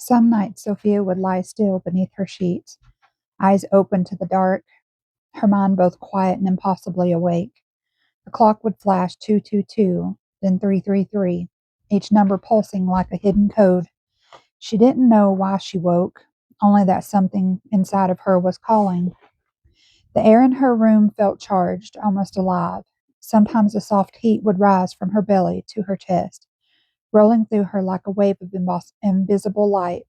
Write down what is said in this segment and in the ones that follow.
Some nights Sophia would lie still beneath her sheets, eyes open to the dark, her mind both quiet and impossibly awake. The clock would flash 222, then 333, each number pulsing like a hidden code. She didn't know why she woke, only that something inside of her was calling. The air in her room felt charged, almost alive. Sometimes a soft heat would rise from her belly to her chest, rolling through her like a wave of invisible light.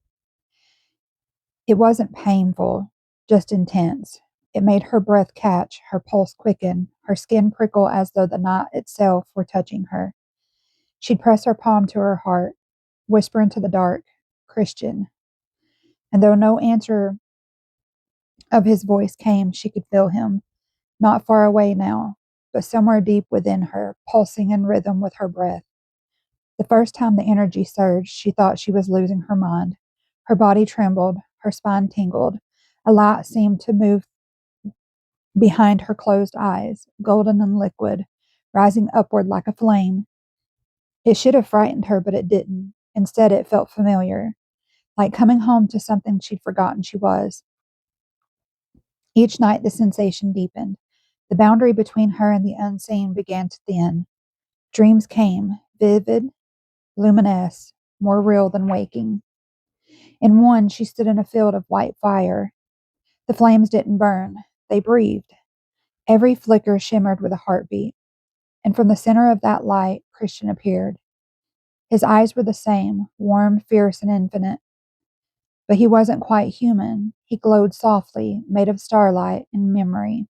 It wasn't painful, just intense. It made her breath catch, her pulse quicken, her skin prickle as though the night itself were touching her. She'd press her palm to her heart, whisper into the dark, "Christian." And though no answer of his voice came, she could feel him, not far away now, but somewhere deep within her, pulsing in rhythm with her breath. The first time the energy surged, she thought she was losing her mind. Her body trembled, her spine tingled. A light seemed to move behind her closed eyes, golden and liquid, rising upward like a flame. It should have frightened her, but it didn't. Instead, it felt familiar, like coming home to something she'd forgotten she was. Each night, the sensation deepened. The boundary between her and the unseen began to thin. Dreams came, vivid, luminous, more real than waking. In one, she stood in a field of white fire. The flames didn't burn, they breathed. Every flicker shimmered with a heartbeat. And from the center of that light, Christian appeared. His eyes were the same, warm, fierce, and infinite. But he wasn't quite human. He glowed softly, made of starlight and memory.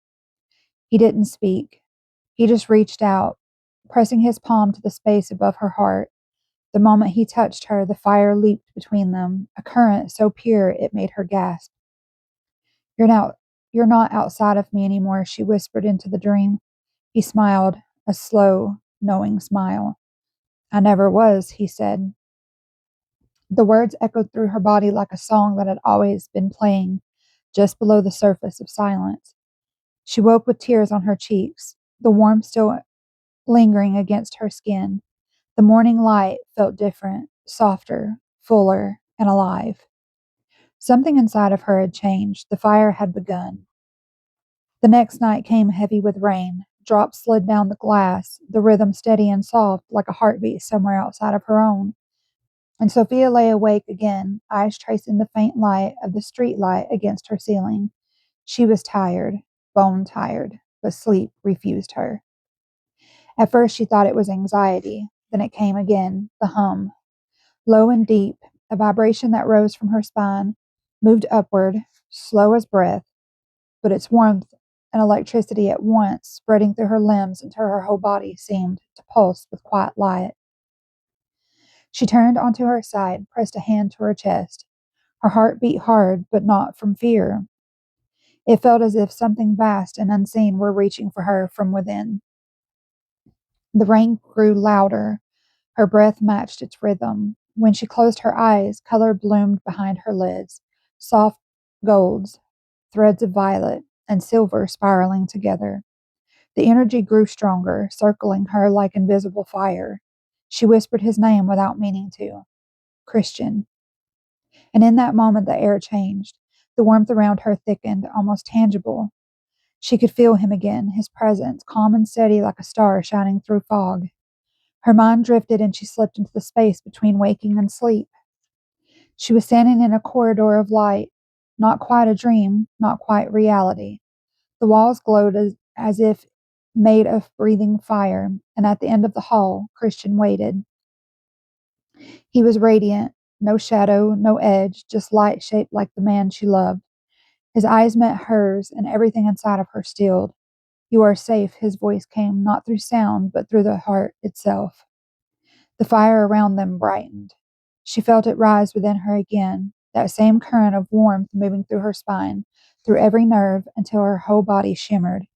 He didn't speak. He just reached out, pressing his palm to the space above her heart. The moment he touched her, the fire leaped between them, a current so pure it made her gasp. You're now you're not outside of me anymore, she whispered into the dream. He smiled, a slow, knowing smile. I never was, he said. The words echoed through her body like a song that had always been playing just below the surface of silence. She woke with tears on her cheeks, the warmth still lingering against her skin. The morning light felt different, softer, fuller, and alive. Something inside of her had changed. The fire had begun. The next night came heavy with rain. Drops slid down the glass, the rhythm steady and soft like a heartbeat somewhere outside of her own. And Sophia lay awake again, eyes tracing the faint light of the street light against her ceiling. She was tired, bone tired, but sleep refused her. At first she thought it was anxiety. Then it came again, the hum. Low and deep, a vibration that rose from her spine, moved upward, slow as breath, but its warmth and electricity at once spreading through her limbs until her whole body seemed to pulse with quiet light. She turned onto her side, pressed a hand to her chest. Her heart beat hard, but not from fear. It felt as if something vast and unseen were reaching for her from within. The rain grew louder. Her breath matched its rhythm. When she closed her eyes, color bloomed behind her lids, soft golds, threads of violet, and silver spiraling together. The energy grew stronger, circling her like invisible fire. She whispered his name without meaning to. Christian. And in that moment the air changed. The warmth around her thickened, almost tangible. She could feel him again, his presence, calm and steady like a star shining through fog. Her mind drifted and she slipped into the space between waking and sleep. She was standing in a corridor of light, not quite a dream, not quite reality. The walls glowed as if made of breathing fire, and at the end of the hall, Christian waited. He was radiant, no shadow, no edge, just light shaped like the man she loved. His eyes met hers, and everything inside of her stilled. You are safe, his voice came, not through sound, but through the heart itself. The fire around them brightened. She felt it rise within her again, that same current of warmth moving through her spine, through every nerve, until her whole body shimmered.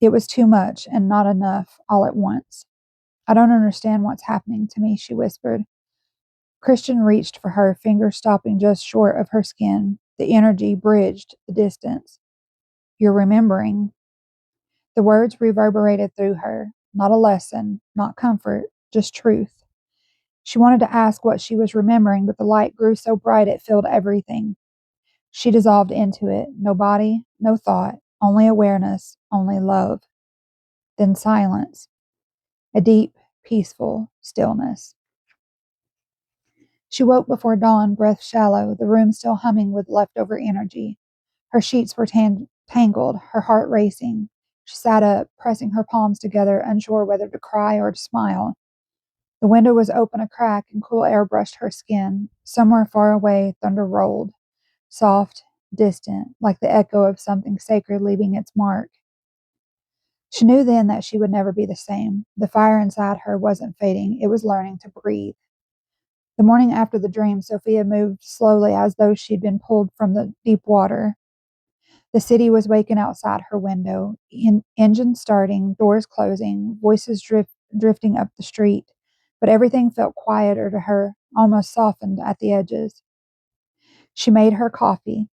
It was too much, and not enough, all at once. I don't understand what's happening to me, she whispered. Christian reached for her, fingers stopping just short of her skin. The energy bridged the distance. You're remembering. The words reverberated through her. Not a lesson, not comfort, just truth. She wanted to ask what she was remembering, but the light grew so bright it filled everything. She dissolved into it. No body, no thought, only awareness, only love. Then silence, a deep, peaceful stillness. She woke before dawn, breath shallow, the room still humming with leftover energy. Her sheets were tangled, her heart racing. She sat up, pressing her palms together, unsure whether to cry or to smile. The window was open a crack, and cool air brushed her skin. Somewhere far away, thunder rolled, soft, distant, like the echo of something sacred leaving its mark. She knew then that she would never be the same. The fire inside her wasn't fading, it was learning to breathe. The morning after the dream, Sophia moved slowly as though she'd been pulled from the deep water. The city was waking outside her window, engines starting, doors closing, voices drifting up the street. But everything felt quieter to her, almost softened at the edges. She made her coffee.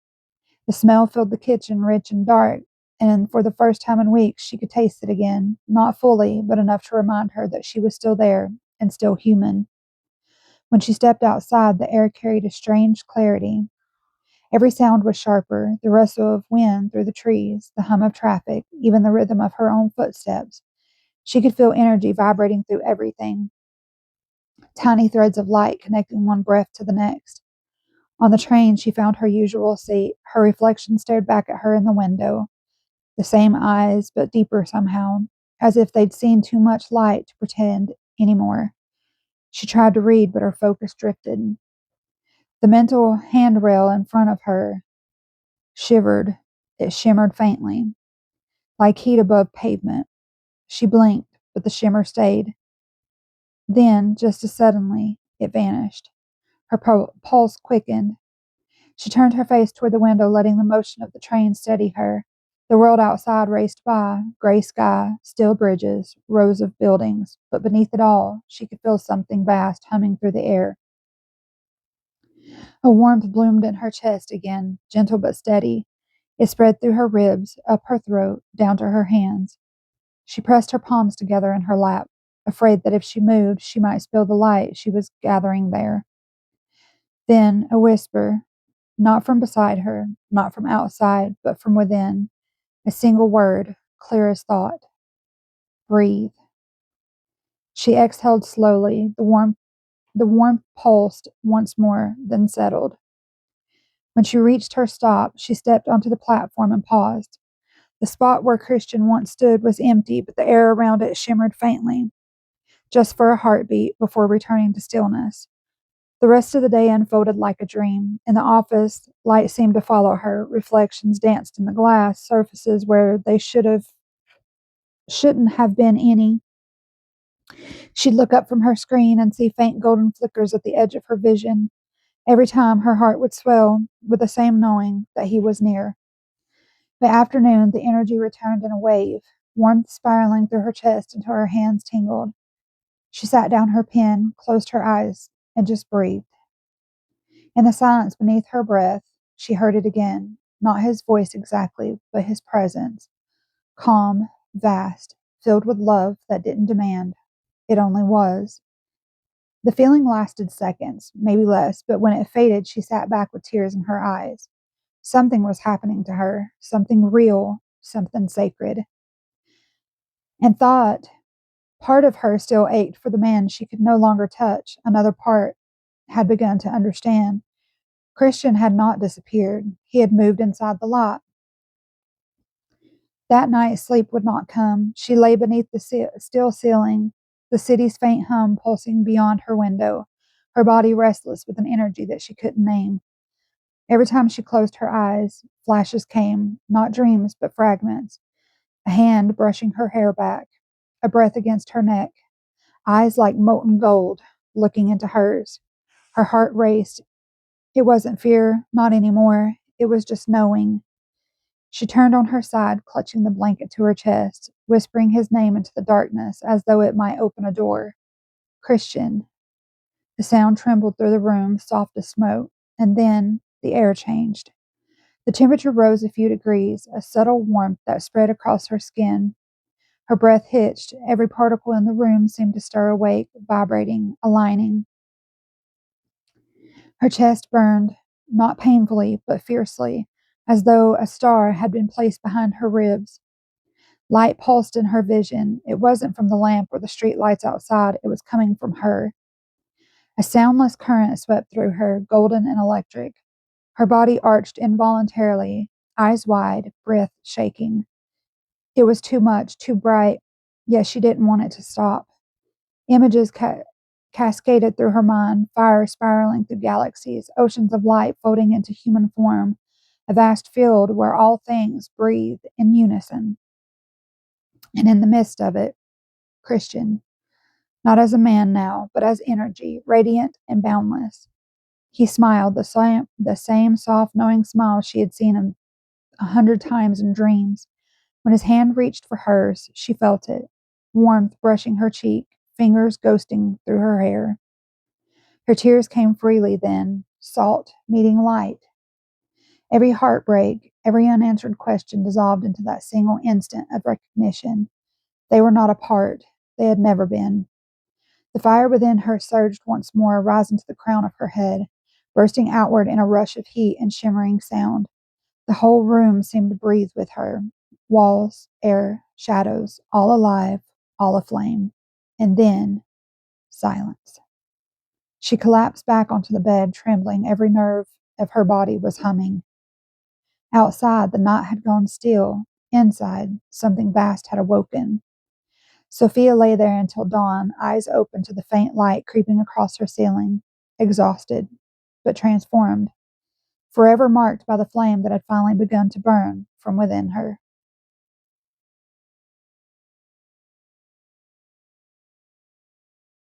The smell filled the kitchen, rich and dark, and for the first time in weeks she could taste it again, not fully, but enough to remind her that she was still there and still human. When she stepped outside, the air carried a strange clarity. Every sound was sharper, the rustle of wind through the trees, the hum of traffic, even the rhythm of her own footsteps. She could feel energy vibrating through everything, tiny threads of light connecting one breath to the next. On the train, she found her usual seat. Her reflection stared back at her in the window. The same eyes, but deeper somehow, as if they'd seen too much light to pretend anymore. She tried to read, but her focus drifted. The mental handrail in front of her shivered. It shimmered faintly, like heat above pavement. She blinked, but the shimmer stayed. Then, just as suddenly, it vanished. Her pulse quickened. She turned her face toward the window, letting the motion of the train steady her. The world outside raced by, gray sky, still bridges, rows of buildings, but beneath it all, she could feel something vast humming through the air. A warmth bloomed in her chest again, gentle but steady. It spread through her ribs, up her throat, down to her hands. She pressed her palms together in her lap, afraid that if she moved, she might spill the light she was gathering there. Then a whisper, not from beside her, not from outside, but from within. A single word, clear as thought. Breathe. She exhaled slowly. The warmth pulsed once more, then settled. When she reached her stop, she stepped onto the platform and paused. The spot where Christian once stood was empty, but the air around it shimmered faintly, just for a heartbeat before returning to stillness. The rest of the day unfolded like a dream. In the office, light seemed to follow her. Reflections danced in the glass, surfaces where they shouldn't have been any. She'd look up from her screen and see faint golden flickers at the edge of her vision. Every time her heart would swell with the same knowing that he was near. By afternoon, the energy returned in a wave, warmth spiraling through her chest until her hands tingled. She sat down her pen, closed her eyes, and just breathed. In the silence beneath her breath, she heard it again. Not his voice exactly, but his presence. Calm, vast, filled with love that didn't demand. It only was. The feeling lasted seconds, maybe less, but when it faded, she sat back with tears in her eyes. Something was happening to her, something real, something sacred. And thought, part of her still ached for the man she could no longer touch. Another part had begun to understand. Christian had not disappeared. He had moved inside the lot. That night, sleep would not come. She lay beneath the still ceiling, the city's faint hum pulsing beyond her window, her body restless with an energy that she couldn't name. Every time she closed her eyes, flashes came, not dreams, but fragments. A hand brushing her hair back, a breath against her neck, eyes like molten gold looking into hers. Her heart raced. It wasn't fear, not anymore. It was just knowing. She turned on her side, clutching the blanket to her chest, whispering his name into the darkness as though it might open a door. Christian. The sound trembled through the room, soft as smoke, and then the air changed. The temperature rose a few degrees, a subtle warmth that spread across her skin. Her breath hitched. Every particle in the room seemed to stir awake, vibrating, aligning. Her chest burned, not painfully, but fiercely, as though a star had been placed behind her ribs. Light pulsed in her vision. It wasn't from the lamp or the street lights outside, it was coming from her. A soundless current swept through her, golden and electric. Her body arched involuntarily, eyes wide, breath shaking. It was too much, too bright, yet she didn't want it to stop. Images cascaded through her mind, fire spiraling through galaxies, oceans of light floating into human form, a vast field where all things breathed in unison. And in the midst of it, Christian, not as a man now, but as energy, radiant and boundless. He smiled, the same soft, knowing smile she had seen him 100 times in dreams. When his hand reached for hers, she felt it, warmth brushing her cheek, fingers ghosting through her hair. Her tears came freely then, salt meeting light. Every heartbreak, every unanswered question dissolved into that single instant of recognition. They were not apart. They had never been. The fire within her surged once more, rising to the crown of her head, bursting outward in a rush of heat and shimmering sound. The whole room seemed to breathe with her. Walls, air, shadows, all alive, all aflame. And then, silence. She collapsed back onto the bed, trembling. Every nerve of her body was humming. Outside, the night had gone still. Inside, something vast had awoken. Sophia lay there until dawn, eyes open to the faint light creeping across her ceiling, exhausted, but transformed, forever marked by the flame that had finally begun to burn from within her.